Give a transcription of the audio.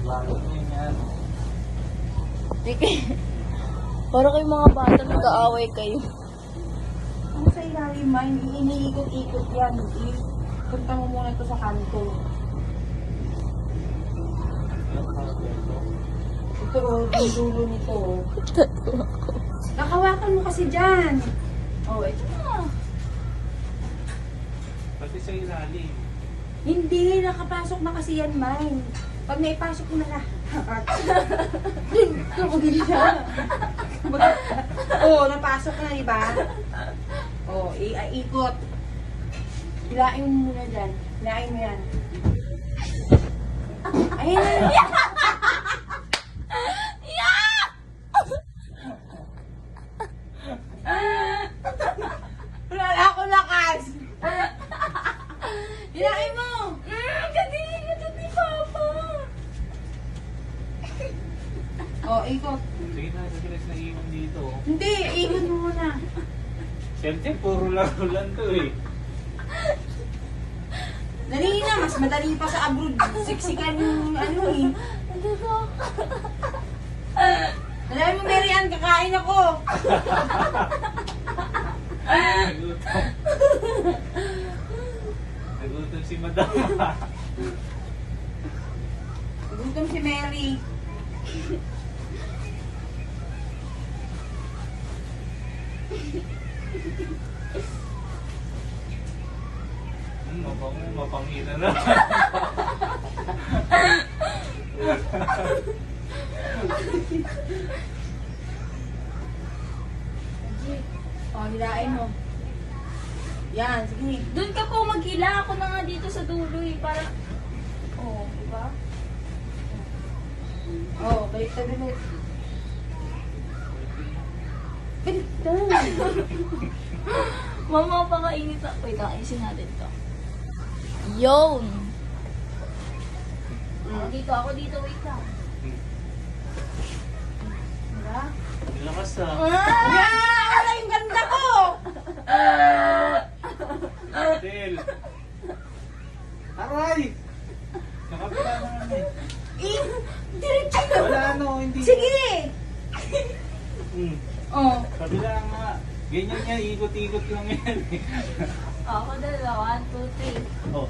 Bakit ganyan? Sige. Para kayong mga bata, nag-aaway kayo. Ang sa ilalim, ma, hindi iniikot-ikot yan. Punta mo muna ito sa kanto. Ito, yung dulo nito. Nakawakan mo kasi dyan. Oh, ito na. Pati sa ilalim. Hindi, nakapasok na kasi yan, Mine. Pag naipasok mo na lahat. Kapagin siya. Oo, napasok na, diba? Oo, ikot. Hilain mo muna dyan. Hilain mo yan. Ayun na. Wala na akong lakas. Hilain mo. Kadiri ni Papa. Oh, ikot. Sige na, sige na iwan dito. Hindi, ikot mo muna. Siyempre, puro laro lang to eh. Dali na, mas madali pa sa abroad. Siksikan yung ano eh. Dali mo, Mary Ann, kakain ako. Nagutom. Nagutom si Madam. Gutom si Mary. Mapangina na. Oh, hilain mo. Yan, sige. Doon ka po maghila. Ako na nga dito sa dulo eh. Para... Oh, diba? Oh, baliktad ulit. Baliktad. Mama, pakainit na. Wait, ayusin natin to. Yun! Ako dito, wait lang. Diba? Lakas ah. Ah! Wala yung ganda ko! Del. Aray! Nakapila naman eh. Diretso ka. Wala ano, hindi. Sige! Oh. Kabila nga. Ganyan yan, ikot-ikot lang yan eh. Ako dalawa, 1, 2, 3. Oh.